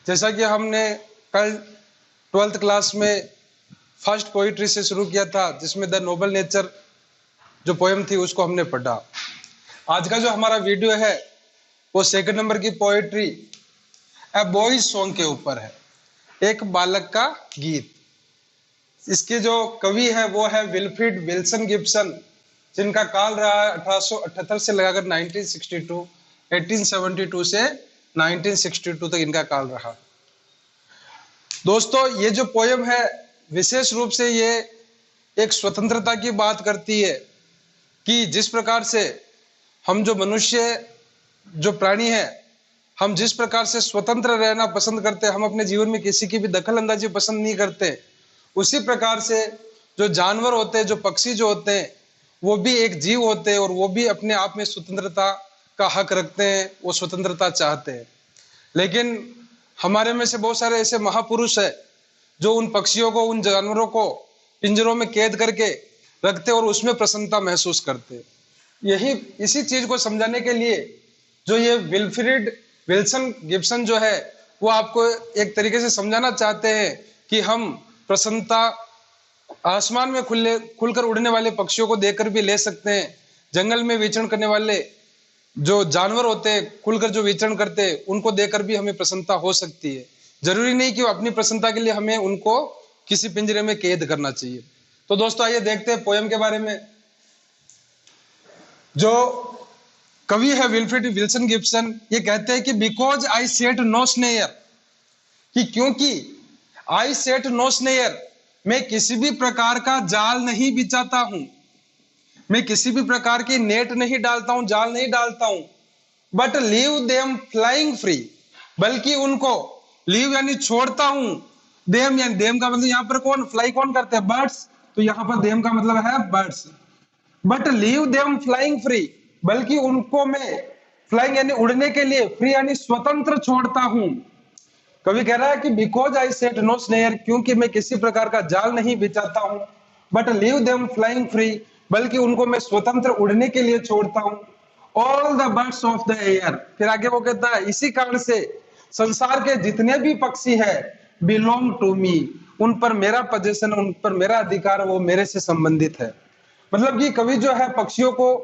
जैसा कि हमने कल 12th क्लास में फर्स्ट पोइट्री से शुरू किया था, जिसमें द नोबल नेचर जो पोएम थी उसको हमने पढ़ा। आज का जो हमारा वीडियो है वो सेकंड नंबर की पोएट्री ए बॉयज सॉन्ग के ऊपर है, एक बालक का गीत। इसके जो कवि है वो है विल्फ्रेड विल्सन गिब्सन, जिनका काल रहा है 1878 से लगाकर 1962, 1872 से 1962 तक इनका काल रहा। दोस्तों, ये जो पोयम है विशेष रूप से ये एक स्वतंत्रता की बात करती है कि जिस प्रकार से हम जो मनुष्य जो प्राणी है, हम जिस प्रकार से स्वतंत्र रहना पसंद करते हैं, हम अपने जीवन में किसी की भी दखल अंदाजी पसंद नहीं करते, उसी प्रकार से जो जानवर होते हैं, जो पक्षी जो होते हैं, वो भी एक जीव होते हैं और वो भी अपने आप में स्वतंत्रता का हक रखते हैं, वो स्वतंत्रता चाहते हैं। लेकिन हमारे में से बहुत सारे ऐसे महापुरुष है जो उन पक्षियों को, उन जानवरों को पिंजरों में कैद करके रखते और उसमें प्रसन्नता महसूस करते। इसी चीज को समझाने के लिए जो ये विल्फ्रेड विल्सन गिब्सन जो है वो आपको एक तरीके से समझाना चाहते हैं कि हम प्रसन्नता आसमान में खुलकर उड़ने वाले पक्षियों को देखकर भी ले सकते हैं, जंगल में विचरण करने वाले जो जानवर होते हैं, खुलकर जो विचरण करते हैं, उनको देखकर भी हमें प्रसन्नता हो सकती है। जरूरी नहीं कि अपनी प्रसन्नता के लिए हमें उनको किसी पिंजरे में कैद करना चाहिए। तो दोस्तों, आइए देखते हैं पोयम के बारे में। जो कवि है विल्फ्रेड विल्सन गिब्सन, ये कहते हैं कि because I set no snare, कि क्योंकि आई सेट नो स्नेयर, मैं किसी भी प्रकार का जाल नहीं बिछाता हूं, मैं किसी भी प्रकार की नेट नहीं डालता हूं, जाल नहीं डालता हूं। But leave them flying free, बल्कि उनको लीव यानी छोड़ता हूं, देम यानी देम का मतलब यहाँ पर कौन फ्लाई कौन करते हैं, बर्ड्स, तो यहाँ पर देम का मतलब है birds. But leave them flying free, बल्कि उनको मैं फ्लाइंग यानी उड़ने के लिए, फ्री यानी स्वतंत्र छोड़ता हूं। कवि कह रहा है कि because I set no snare, क्योंकि मैं किसी प्रकार का जाल नहीं बिछाता हूं। But leave them flying free, बल्कि उनको मैं स्वतंत्र उड़ने के लिए छोड़ता हूं। All the birds of the air, फिर आगे वो कहता है इसी कारण से संसार के जितने भी पक्षी है बिलोंग टू मी, उन पर मेरा पोजीशन, उन पर मेरा अधिकार, वो मेरे से संबंधित है। मतलब कि कवि जो है पक्षियों को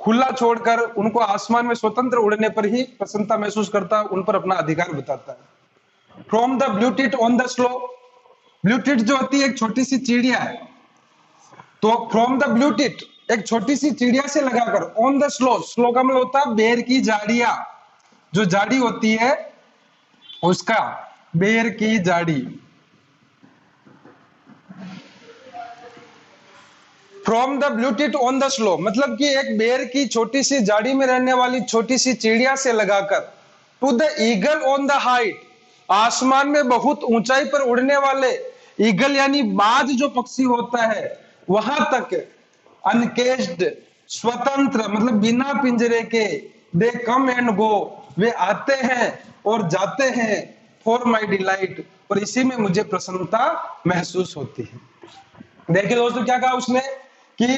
खुला छोड़कर उनको आसमान में स्वतंत्र उड़ने पर ही प्रसन्नता महसूस करता है, उन पर अपना अधिकार बताता है। From the blue tit on the slow, blue tit जो होती है एक छोटी सी चिड़िया है, तो फ्रॉम द ब्लू टिट एक छोटी सी चिड़िया से लगाकर ऑन द स्लो, स्लो का मतलब होता है बेर की जाड़िया, जो जाड़ी होती है उसका, बेर की जाड़ी। From the blue tit on the slow मतलब कि एक बेर की छोटी सी जाड़ी में रहने वाली छोटी सी चिड़िया से लगाकर to the eagle on the height, आसमान में बहुत ऊंचाई पर उड़ने वाले ईगल यानी बाज जो पक्षी होता है वहां तक, अनकेज्ड स्वतंत्र मतलब बिना पिंजरे के, दे कम एंड गो वे आते हैं और जाते हैं, फॉर माई डिलाइट, और इसी में मुझे प्रसन्नता महसूस होती है। देखिए दोस्तों क्या कहा उसने कि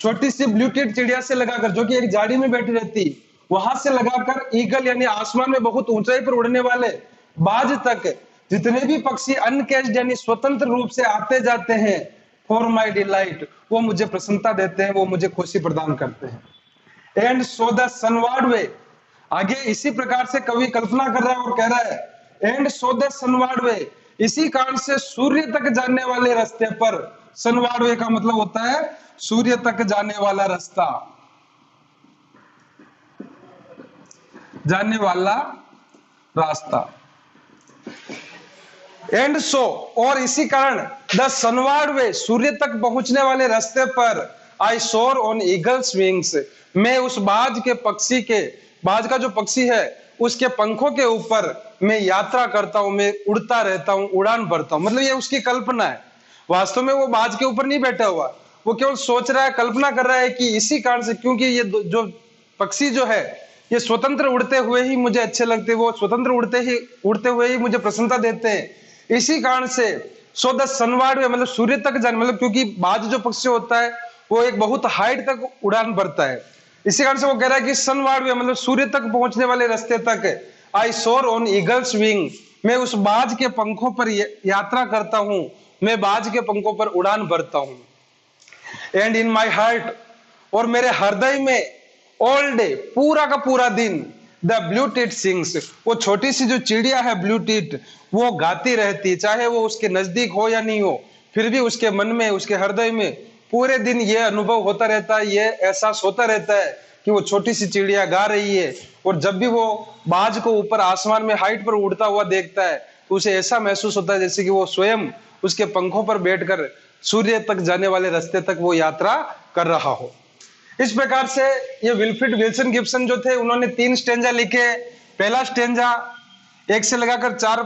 छोटी सी ब्लू टिट चिड़िया से लगाकर, जो कि एक जाड़ी में बैठी रहती, वहां से लगाकर ईगल यानी आसमान में बहुत ऊंचाई पर उड़ने वाले बाज तक जितने भी पक्षी अनकेज्ड यानी स्वतंत्र रूप से आते जाते हैं, फॉर माई डिलाइट, वो मुझे प्रसन्नता देते हैं, वो मुझे खुशी प्रदान करते हैं। एंड सो द सनवार्ड वे, आगे इसी प्रकार से कवि कल्पना कर रहा है और कह रहा है एंड सो द सनवार्ड वे, इसी कारण से सूर्य तक जाने वाले रास्ते पर, सनवार्ड वे का मतलब होता है सूर्य तक जाने वाला रास्ता, जाने वाला रास्ता। एंड सो और इसी कारण द सनवार्ड वे, सूर्य तक पहुंचने वाले रास्ते पर, आई सोर ऑन ईगल्स विंग्स, मैं उस बाज के पक्षी के, बाज का जो पक्षी है उसके पंखों के ऊपर मैं यात्रा करता हूं, मैं उड़ता रहता हूं, उड़ान भरता हूं। मतलब ये उसकी कल्पना है, वास्तव में वो बाज के ऊपर नहीं बैठा हुआ, वो केवल सोच रहा है, कल्पना कर रहा है कि इसी कारण से, क्योंकि ये जो पक्षी जो है ये स्वतंत्र उड़ते हुए ही मुझे अच्छे लगते, वो स्वतंत्र उड़ते हुए ही मुझे प्रसन्नता देते हैं, इसी कारण से सो द सनवार्ड वे मतलब सूर्य तक जाने, मतलब क्योंकि बाज जो पक्षी होता है वो एक बहुत हाइट तक उड़ान भरता है, इसी कारण से वो कह रहा है कि सनवार्ड वे मतलब सूर्य तक पहुंचने वाले रास्ते तक, आई सोर ऑन ईगल्स विंग, मैं उस बाज के पंखों पर यात्रा करता हूं, मैं बाज के पंखों पर उड़ान भरता हूं। एंड इन माई हार्ट, और मेरे हृदय में, ऑल डे, पूरा का पूरा दिन, द ब्लू टीट सिंग्स, वो छोटी सी जो चिड़िया है ब्लू टीट, वो गाती रहती, चाहे वो उसके नजदीक हो या नहीं हो, फिर भी उसके मन में, उसके हृदय में पूरे दिन ये अनुभव होता रहता है, ये एहसास होता रहता है कि वो छोटी सी चिड़िया गा रही है। और जब भी वो बाज को ऊपर आसमान में हाइट पर उड़ता हुआ देखता है तो उसे ऐसा महसूस होता है जैसे कि वो स्वयं उसके पंखों पर बैठकर सूर्य तक जाने वाले रास्ते तक वो यात्रा कर रहा हो। इस प्रकार से ये विल्फ्रेड विल्सन गिब्सन जो थे, उन्होंने 3 स्टेंजा लिखे। पहला स्टेंजा 1 से लगाकर 4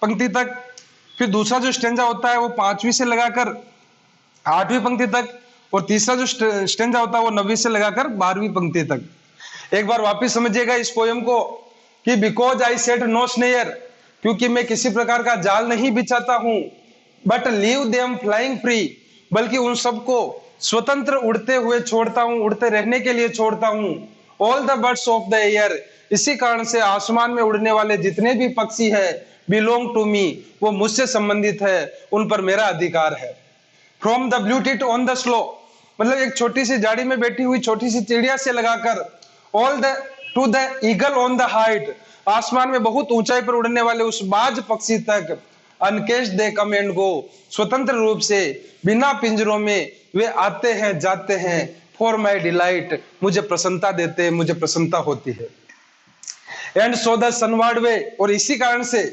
पंक्ति तक, फिर दूसरा जो स्टेंजा होता है वो 5वीं से लगाकर 8वीं पंक्ति तक, और तीसरा जो स्टेंजा होता है वो 9वीं से लगाकर 12वीं पंक्ति तक। एक बार वापिस समझिएगा इस पोयम को कि because I set no snare, क्योंकि मैं किसी प्रकार का जाल नहीं बिछाता हूं, but leave them flying free, बल्कि उन सबको स्वतंत्र उड़ते हुए छोड़ता हूं, उड़ते रहने के लिए छोड़ता हूं। All the birds of the air, इसी कारण से आसमान में उड़ने वाले जितने भी पक्षी है, बिलोंग टू मी, वो मुझसे संबंधित है, उन पर मेरा अधिकार है। From the blue tit on the slow, मतलब एक छोटी सी झाड़ी में बैठी हुई छोटी सी चिड़िया से लगाकर all the two the eagle on the height, आसमान में बहुत ऊंचाई पर उड़ने वाले उस बाज पक्षी तक, अनकेश दे कम एंड गो, स्वतंत्र रूप से बिना पिंजरों में वे आते हैं जाते हैं, फॉर माई डिलाइट, मुझे प्रसन्नता देते हैं, मुझे प्रसन्नता होती है। एंड सो द सनवर्ड वे, और इसी कारण से,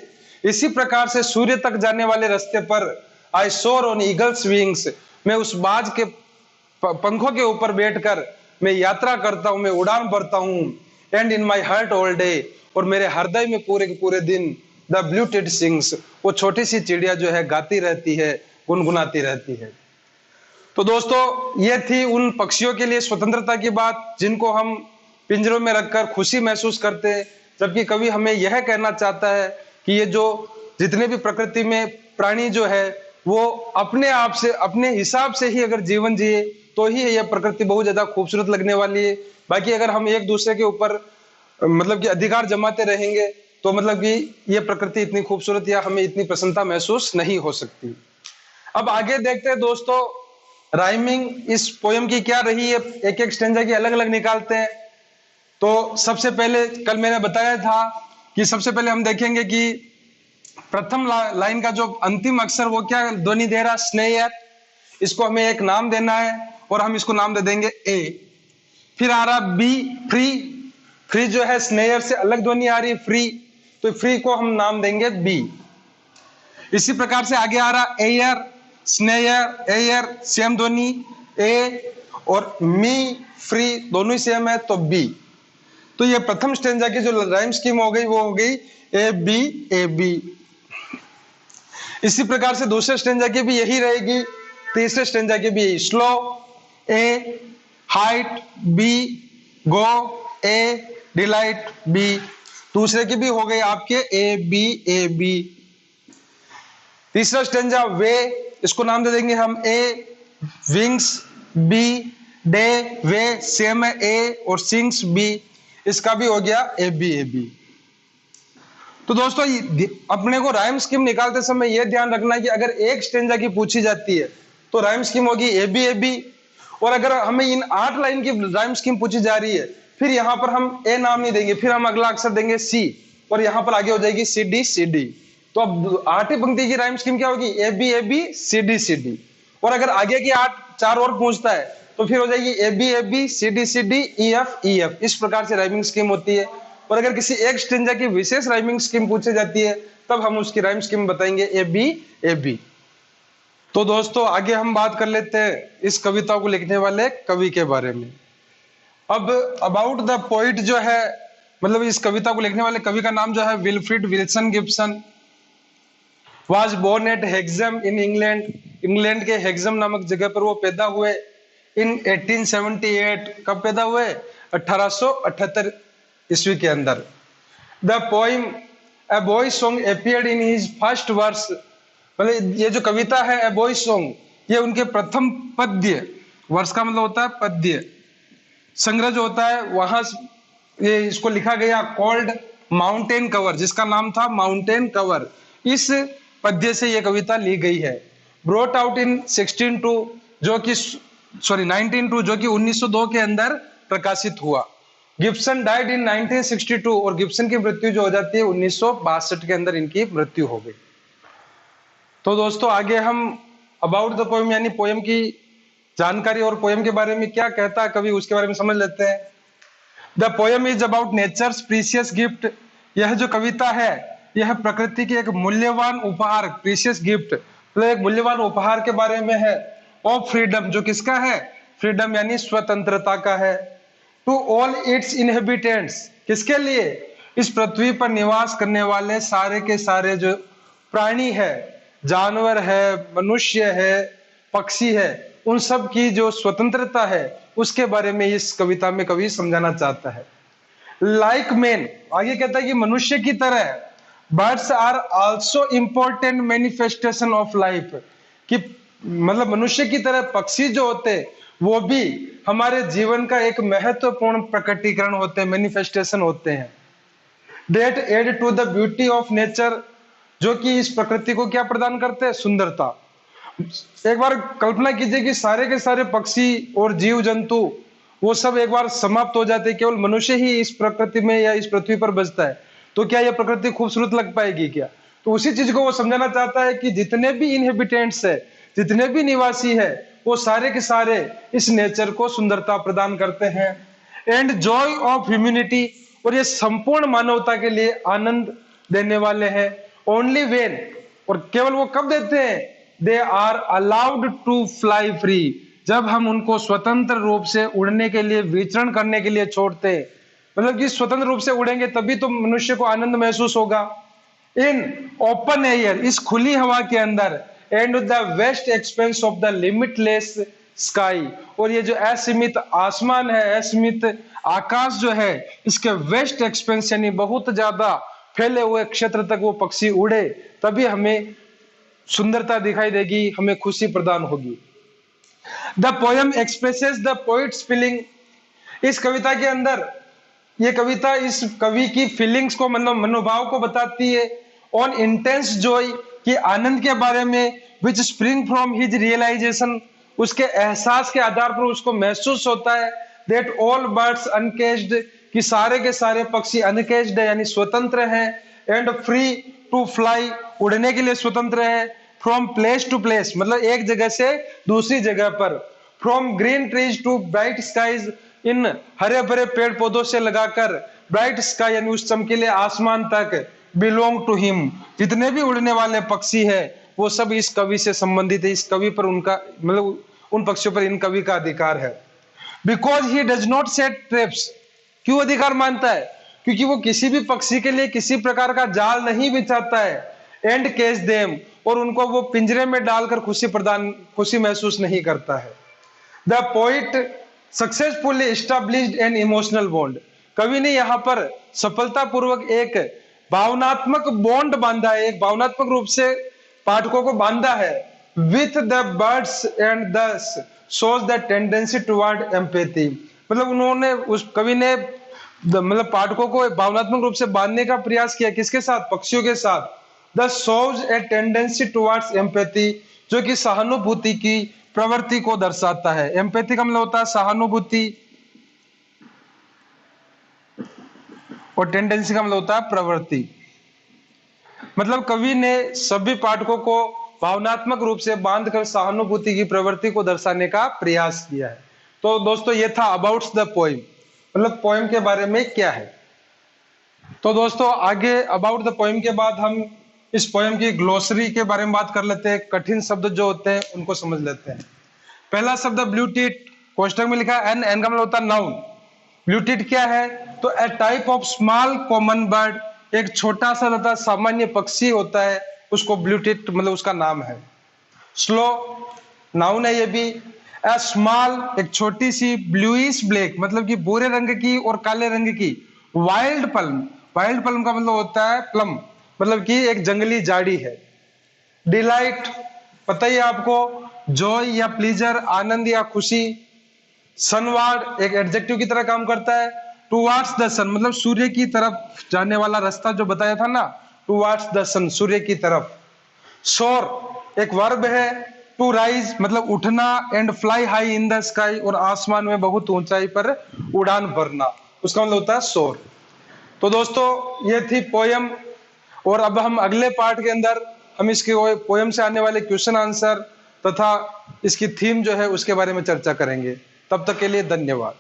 इसी प्रकार से सूर्य तक जाने वाले रास्ते पर आई सोर ऑन ईगल्स विंग्स, मैं उस बाज के पंखों के ऊपर बैठकर मैं यात्रा करता हूं, मैं उड़ान भरता हूं। And in my heart all day, और मेरे हृदय में पूरे के पूरे दिन द ब्लू टिट सिंग्स, वो छोटी सी चिड़िया जो है गाती रहती है, गुनगुनाती रहती है। तो दोस्तों ये थी उन पक्षियों के लिए स्वतंत्रता की बात जिनको हम पिंजरों में रखकर खुशी महसूस करते हैं, जबकि कवि हमें यह कहना चाहता है कि ये जो जितने भी प्रकृति में प्राणी जो है वो अपने आप से, अपने हिसाब से ही अगर जीवन जिए तो ही यह प्रकृति बहुत ज्यादा खूबसूरत लगने वाली है। बाकी अगर हम एक दूसरे के ऊपर मतलब कि अधिकार जमाते रहेंगे तो मतलब कि ये प्रकृति इतनी खूबसूरत या हमें इतनी प्रसन्नता महसूस नहीं हो सकती। अब आगे देखते हैं दोस्तों राइमिंग इस पोयम की क्या रही है, एक एक स्टेंजा की अलग अलग निकालते हैं। तो सबसे पहले कल मैंने बताया था कि सबसे पहले हम देखेंगे कि प्रथम लाइन का जो अंतिम अक्षर वो क्या ध्वनि दे रहा, स्नेयर, इसको हमें एक नाम देना है और हम इसको नाम दे देंगे ए। फिर आ रहा बी, फ्री, फ्री जो है स्नेयर से अलग ध्वनि आ रही है फ्री, तो फ्री को हम नाम देंगे बी। इसी प्रकार से आगे आ रहा एयर, स्नेयर, एयर सेम ध्वनि ए, और मी, फ्री दोनों ही सेम है तो बी। तो ये प्रथम स्टेंजा की जो राइम स्कीम हो गई वो हो गई ए बी ए बी। इसी प्रकार से दूसरे स्टेंजा की भी यही रहेगी, तीसरे स्टेंजा की भी यही, स्लो ए, हाइट बी, गो ए, डिलाइट बी। दूसरे की भी हो गई आपके ए बी ए बी। तीसरा स्टेंजा वे, इसको नाम दे देंगे हम ए, विंग्स बी, डे वे सेम है ए, और सिंग्स बी, इसका भी हो गया ए बी ए बी। तो दोस्तों अपने को राइम स्कीम निकालते समय यह ध्यान रखना कि अगर एक स्टेंजा की पूछी जाती है तो राइम स्कीम होगी ए बी, और अगर हमें इन 8 लाइन की राइम स्कीम पूछी जा रही है फिर यहां पर हम ए नाम नहीं देंगे, फिर हम अगला अक्षर देंगे सी, और यहां पर आगे हो जाएगी सी डी। तो अब 8वीं पंक्ति की राइम स्कीम क्या होगी, ए बी सी डी। और अगर आगे की 4 और पूछता है तो फिर हो जाएगी A B C D E F. इस प्रकार से राइमिंग स्कीम होती है। और अगर किसी एक स्टेंजा की विशेष राइमिंग स्कीम पूछी जाती है तब हम उसकी राइम स्कीम बताएंगे ए बी। तो दोस्तों आगे हम बात कर लेते हैं इस कविता को लिखने वाले कवि के बारे में। अब अबाउट द पोइट जो है, मतलब इस कविता को लिखने वाले कवि का नाम जो है Wilfred Wilson Gibson, was born at Hexham in England, England के हेक्सम नामक जगह पर वो पैदा हुए इन 1878। कब पैदा हुए, 1878 ईस्वी के अंदर। The poem a boy song appeared in his first verse, मतलब ये जो कविता है ए बॉय सॉन्ग, ये उनके प्रथम पद्य, वर्ष का मतलब होता है पद्य, संग्रह जो होता है वहां ये इसको लिखा गया, कॉल्ड माउंटेन कवर, जिसका नाम था माउंटेन कवर, इस पद्य से यह कविता ली गई है। ब्रोट आउट इन 16 जो कि 19 जो कि 1902 के अंदर प्रकाशित हुआ। गिब्सन डाइड इन 1962 और गिब्सन की मृत्यु जो हो जाती है 1962 के अंदर इनकी मृत्यु हो गई। तो दोस्तों आगे हम अबाउट द पोएम यानी पोएम की जानकारी और पोएम के बारे में क्या कहता है कवि उसके बारे में समझ लेते हैं। The poem is about nature's precious gift. यह जो कविता है यह प्रकृति की एक मूल्यवान उपहार, प्रीशियस गिफ्ट मतलब एक मूल्यवान उपहार के बारे में है। ऑफ फ्रीडम, जो किसका है? फ्रीडम यानी स्वतंत्रता का है। टू ऑल इट्स इनहेबिटेंट्स, किसके लिए? इस पृथ्वी पर निवास करने वाले सारे के सारे जो प्राणी है, जानवर है, मनुष्य है, पक्षी है, उन सब की जो स्वतंत्रता है उसके बारे में इस कविता में कवि समझाना चाहता है। लाइक मैन, आगे कहता है कि मनुष्य की तरह birds are also important manifestation of life, कि मतलब मनुष्य की तरह पक्षी जो होते हैं वो भी हमारे जीवन का एक महत्वपूर्ण प्रकटीकरण होते हैं, मैनिफेस्टेशन होते हैं। That add to the beauty of nature, जो कि इस प्रकृति को क्या प्रदान करते हैं? सुंदरता। एक बार कल्पना कीजिए कि सारे के सारे पक्षी और जीव जंतु वो सब एक बार समाप्त हो जाते, केवल मनुष्य ही इस प्रकृति में या इस पृथ्वी पर बचता है, तो क्या यह प्रकृति खूबसूरत लग पाएगी क्या? तो उसी चीज को वो समझाना चाहता है कि जितने भी इनहेबिटेंट्स है, जितने भी निवासी है, वो सारे के सारे इस नेचर को सुंदरता प्रदान करते हैं। एंड जॉय ऑफ ह्यूमैनिटी, और ये संपूर्ण मानवता के लिए आनंद देने वाले हैं। ओनली वेन, और केवल वो कब देते हैं? They are allowed to fly free, जब हम उनको स्वतंत्र रूप से उड़ने के लिए, विचरण करने के लिए छोड़ते हैं। मतलब कि स्वतंत्र रूप से उड़ेंगे तभी तो मनुष्य को आनंद महसूस होगा। इन ओपन एयर, इस खुली हवा के अंदर। And the vast expanse of the limitless sky, और ये जो असीमित आसमान है, असीमित आकाश जो है, इसके वेस्ट एक्सपेंस यानी बहुत ज्यादा फैले हुए क्षेत्र तक वो पक्षी उड़े तभी हमें सुंदरता दिखाई देगी, हमें खुशी प्रदान होगी। The poem expresses the poets feeling, इस कविता के अंदर ये कविता इस कवि की फीलिंग्स को, मतलब मनोभाव को बताती है। ऑन इंटेंस जॉय, कि आनंद के बारे में, विच स्प्रिंग फ्रॉम हिज रियलाइजेशन, उसके एहसास के आधार पर उसको महसूस होता है। दैट ऑल बर्ड्स अनकेज्ड, कि सारे के सारे पक्षी अनकेज्ड है यानी स्वतंत्र हैं। एंड फ्री टू फ्लाई, उड़ने के लिए स्वतंत्र है। फ्रॉम प्लेस टू प्लेस, मतलब एक जगह से दूसरी जगह पर। From green trees to bright skies, इन हरे भरे पेड़ पौधों से लगाकर ब्राइट स्काई यानी उस चमकीले आसमान तक। बिलोंग टू हिम, जितने भी उड़ने वाले पक्षी है वो सब इस कवि से संबंधित है, इस कवि पर उनका मतलब उन पक्षियों पर इन कवि का अधिकार है। Because he does not set traps, क्यों अधिकार मानता है? क्योंकि वो किसी भी पक्षी के लिए किसी प्रकार का जाल नहीं बिछाता है। एंड केज देम, और उनको वो पिंजरे में डालकर खुशी महसूस नहीं करता है। The poet successfully established an emotional bond, कवि ने यहाँ पर सफलतापूर्वक एक भावनात्मक बॉन्ड बांधा है, एक भावनात्मक रूप से पाठकों को बांधा है। विथ द बर्ड्स एंड दस shows the tendency toward empathy, मतलब उन्होंने, उस कवि ने मतलब पाठकों को भावनात्मक रूप से बांधने का प्रयास किया। किसके साथ? पक्षियों के साथ। The shows a tendency towards empathy, जो कि सहानुभूति की प्रवृत्ति को दर्शाता है। एम्पैथी का मतलब होता है सहानुभूति, और टेंडेंसी का मतलब होता है प्रवृत्ति। मतलब कवि ने सभी पाठकों को भावनात्मक रूप से बांधकर सहानुभूति की प्रवृत्ति को दर्शाने का प्रयास किया है। तो दोस्तों ये था अबाउट द पोएम, मतलब पोएम के बारे में क्या है। तो दोस्तों आगे अबाउट द पोएम के बाद हम इस पोएम की ग्लोसरी के बारे में बात कर लेते हैं। कठिन शब्द जो होते हैं उनको समझ लेते हैं। पहला शब्द ब्लू टिट, कोष्टक में लिखा है एन, एन का मतलब होता है नाउन। ब्लू टिट क्या है? तो a type of small common bird, एक छोटा सा तथा सामान्य पक्षी होता है, उसको ब्लू टिट मतलब उसका नाम है। स्लो नाउन है ये भी। ए स्मॉल, एक छोटी सी, ब्लूइश ब्लैक मतलब कि भूरे रंग की और काले रंग की। वाइल्ड पल्म, वाइल्ड पल्म का मतलब होता है प्लम, मतलब कि एक जंगली झाड़ी है। डिलाइट पता ही आपको, जॉय या प्लीजर, आनंद या खुशी। सनवार्ड एक एडजेक्टिव की तरह काम करता है। टुवार्ड्स द सन मतलब सूर्य की तरफ जाने वाला रास्ता जो बताया था ना, टुवार्ड्स द सन सूर्य की तरफ। सोर एक वर्ब है, टू राइज मतलब उठना, and fly high in the sky और आसमान में बहुत ऊंचाई पर उड़ान भरना, उसका मतलब होता है सोर। तो दोस्तों ये थी पोयम, और अब हम अगले पार्ट के अंदर हम इसके पोयम से आने वाले क्वेश्चन आंसर तथा इसकी थीम जो है उसके बारे में चर्चा करेंगे। तब तक के लिए धन्यवाद।